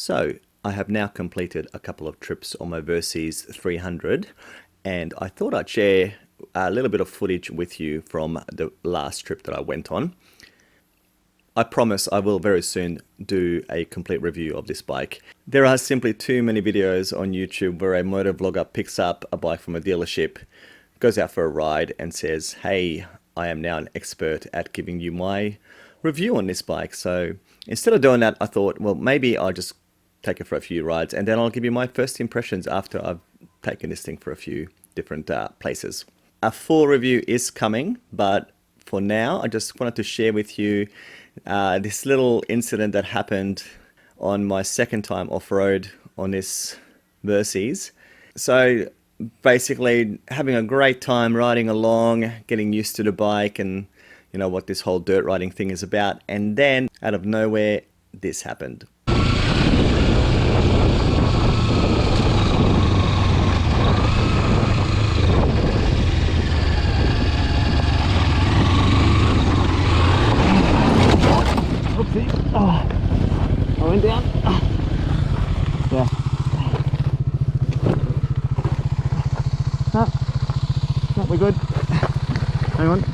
So I have now completed a couple of trips on my Versys 300, and I thought I'd share a little bit of footage with you from the last trip that I went on. I promise I will very soon do a complete review of this bike. There are simply too many videos on YouTube where a motovlogger picks up a bike from a dealership, goes out for a ride and says, hey, I am now an expert at giving you my review on this bike. So instead of doing that, I thought, well, maybe I'll just take it for a few rides and then I'll give you my first impressions after I've taken this thing for a few different places. A full review is coming, but for now, I just wanted to share with you this little incident that happened on my second time off-road on this Versys. So basically having a great time riding along, getting used to the bike and you know what this whole dirt riding thing is about, and then out of nowhere this happened. Oh, I went down. Yeah. No, we're good. Hang on.